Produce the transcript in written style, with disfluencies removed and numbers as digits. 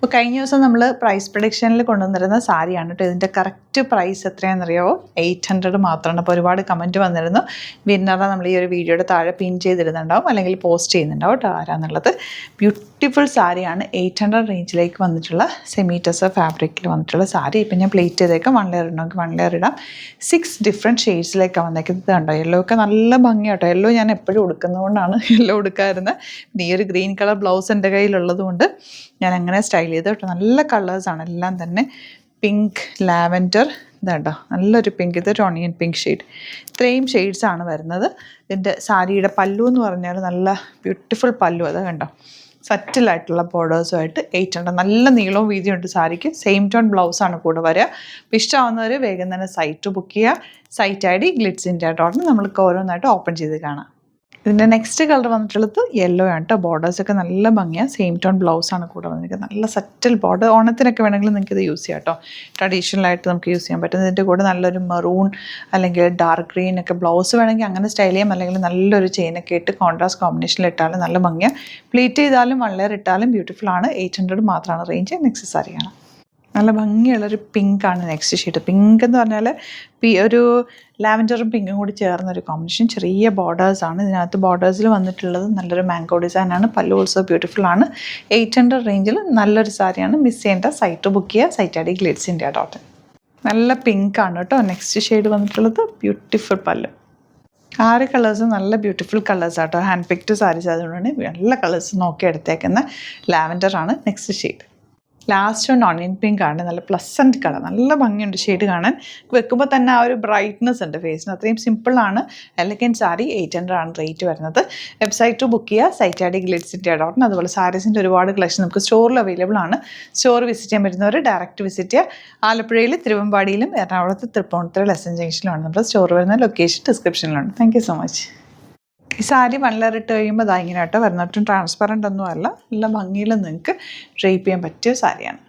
അപ്പോൾ കഴിഞ്ഞ ദിവസം നമ്മൾ പ്രൈസ് പ്രൊഡിക്ഷനിൽ കൊണ്ടുവന്നിരുന്ന സാരിയാണ് കേട്ടോ. ഇതിൻ്റെ കറക്റ്റ് പ്രൈസ് എത്രയാണെന്നറിയാമോ? 800 മാത്രമാണ്. അപ്പോൾ ഒരുപാട് കമൻറ്റ് വന്നിരുന്നു. വിന്നറെ നമ്മൾ ഈ ഒരു വീഡിയോയുടെ താഴെ പിൻ ചെയ്തിരുന്നുണ്ടാവും, അല്ലെങ്കിൽ പോസ്റ്റ് ചെയ്യുന്നുണ്ടാവും കേട്ടോ ആരാന്നുള്ളത്. ബ്യൂട്ടിഫുൾ സാരിയാണ്. 800 റേഞ്ചിലേക്ക് വന്നിട്ടുള്ള സെമി ടെസർ ഫാബ്രിക്കിൽ വന്നിട്ടുള്ള സാരി. ഇപ്പം ഞാൻ പ്ലേറ്റ് ചെയ്തേക്കാം. 1 ലെയർ ഉണ്ടെങ്കിൽ 1 ലെയർ ഇടാം. 6 ഡിഫറെൻറ്റ് ഷെയ്ഡ്സിലേക്കാണ് വന്നേക്കുന്നത്. കണ്ടോ, യെല്ലോ ഒക്കെ നല്ല ഭംഗിയാട്ടോ. യെല്ലോ ഞാൻ എപ്പോഴും ഉടുക്കുന്നതുകൊണ്ടാണ് യെല്ലോ ഉടുക്കാറുന്നത്. ഈ ഒരു ഗ്രീൻ കളർ ബ്ലൗസ് എൻ്റെ കയ്യിലുള്ളത് കൊണ്ട് ഞാൻ അങ്ങനെ സ്റ്റൈൽ ചെയ്ത് കേട്ടോ. നല്ല കളേഴ്സാണ് എല്ലാം തന്നെ. പിങ്ക്, ലാവൻഡർ, ഇതാട്ടോ നല്ലൊരു പിങ്ക്, ഇതൊരു ഓണിയൻ പിങ്ക് ഷെയ്ഡ്. ഇത്രയും ഷെയ്ഡ്സാണ് വരുന്നത്. ഇതിൻ്റെ സാരിയുടെ പല്ലു എന്ന് പറഞ്ഞാൽ നല്ല ബ്യൂട്ടിഫുൾ പല്ലു. അത് കണ്ടോ, സറ്റിലായിട്ടുള്ള ബോർഡേഴ്സുമായിട്ട് 800. നല്ല നീളവും വീതിയുണ്ട് സാരിക്ക്. സെയിം ടോൺ ബ്ലൗസാണ് കൂടെ വരിക. അപ്പോൾ ഇഷ്ടമാവുന്നവർ വേഗം തന്നെ സൈറ്റ് ബുക്ക് ചെയ്യുക. Site I D glitzindia.in. നമ്മൾക്ക് ഓരോന്നായിട്ട് ഓപ്പൺ ചെയ്ത് കാണാം. ഇതിൻ്റെ നെക്സ്റ്റ് കളർ വന്നിട്ടുള്ളത് യെല്ലോ ആണ് കേട്ടോ. ബോർഡേഴ്സൊക്കെ നല്ല ഭംഗിയാണ്. സെയിം ടോൺ ബ്ലൗസാണ് കൂടെ വന്നിരിക്കുന്നത്. നല്ല സെറ്റിൽ ബോർഡർ. ഓണത്തിനൊക്കെ വേണമെങ്കിൽ നിങ്ങൾക്ക് ഇത് യൂസ് ചെയ്യാം കേട്ടോ. ട്രഡീഷണലായിട്ട് നമുക്ക് യൂസ് ചെയ്യാൻ പറ്റും. ഇതിൻ്റെ കൂടെ നല്ലൊരു മെറൂൺ അല്ലെങ്കിൽ ഡാർക്ക് ഗ്രീൻ ഒക്കെ ബ്ലൗസ് വേണമെങ്കിൽ അങ്ങനെ സ്റ്റൈൽ ചെയ്യാം. അല്ലെങ്കിൽ നല്ലൊരു ചെയിനൊക്കെ ഇട്ട് കോൺട്രാസ്റ്റ് കോമ്പിനേഷനിൽ ഇട്ടാലും നല്ല ഭംഗിയാണ്. പ്ലീറ്റ് ചെയ്താലും 1 ലെയർ ഇട്ടാലും ബ്യൂട്ടിഫുൾ ആണ്. 800 മാത്രമാണ് റേഞ്ച്. നെക്സ്റ്റ് സാരിയാണ് നല്ല ഭംഗിയുള്ളൊരു പിങ്കാണ് നെക്സ്റ്റ് ഷെയ്ഡ്. പിങ്ക് എന്ന് പറഞ്ഞാൽ ഒരു ലാവൻഡറും പിങ്കും കൂടി ചേർന്നൊരു കോമ്പിനേഷൻ. ചെറിയ ബോർഡേഴ്സാണ് ഇതിനകത്ത്. ബോർഡേഴ്സിൽ വന്നിട്ടുള്ളത് നല്ലൊരു മാംഗോ ഡിസൈനാണ്. പല്ലു ഓൾസോ ബ്യൂട്ടിഫുൾ ആണ്. 800 റേഞ്ചിൽ നല്ലൊരു സാരിയാണ്. മിസ് ചെയ്യേണ്ട. സൈറ്റ് ബുക്ക് ചെയ്യുക. Site I D glitzindia.in. നല്ല പിങ്കാണ് കേട്ടോ. നെക്സ്റ്റ് ഷെയ്ഡ് വന്നിട്ടുള്ളത് ബ്യൂട്ടിഫുൾ പല്ലു. 6 കളേഴ്സ് നല്ല ബ്യൂട്ടിഫുൾ കളേഴ്സ് ആട്ടോ. ഹാൻഡ് പിക്ഡ് സാരീസ് ആയതുകൊണ്ടാണ് നല്ല കളേഴ്സ് നോക്കി എടുത്തേക്കുന്ന. ലാവൻഡറാണ് നെക്സ്റ്റ് ഷെയ്ഡ്. ലാസ്റ്റ് ഒന്ന് ഓണിയൻ പിങ്ക് ആണ്. നല്ല പ്ലസൻറ്റ് കളർ. നല്ല ഭംഗിയുണ്ട് ഷെയ്ഡ് കാണാൻ. വെക്കുമ്പോൾ തന്നെ ആ ഒരു ബ്രൈറ്റ്നസ് ഉണ്ട് ഫേസിന്. അത്രയും സിമ്പിളാണ്. എലഗൻറ്റ് സാരി. 800 ആണ് റേറ്റ് വരുന്നത്. വെബ്സൈറ്റ് ബുക്ക് ചെയ്യുക. Site I D glitzindia.in. അതുപോലെ സാരീസിൻ്റെ ഒരുപാട് കളക്ഷൻ നമുക്ക് സ്റ്റോറിൽ അവൈലബിൾ ആണ്. സ്റ്റോർ വിസിറ്റ് ചെയ്യാൻ പറ്റുന്നവർ ഡയറക്റ്റ് വിസിറ്റ് ചെയ്യുക. ആലപ്പുഴയിൽ, തിരുവമ്പാടിയിലും എറണാകുളത്ത് തൃപ്പൂണിത്തുറ ലെസൺ ജംഗ്ഷനിലാണ് നമ്മുടെ സ്റ്റോർ വരുന്ന. ലൊക്കേഷൻ ഡിസ്ക്രിപ്ഷനിലുണ്ട്. Thank you so much. ഈ സാരി 1 ലെയർ ഇട്ട് കഴിയുമ്പോൾ ഇങ്ങനെ കേട്ടോ വരുന്ന. ഒട്ടും ട്രാൻസ്പെറൻ്റ് ഒന്നും അല്ല. നല്ല ഭംഗിയിൽ നിങ്ങൾക്ക് ഡ്രേപ്പ് ചെയ്യാൻ പറ്റിയ സാരിയാണ്.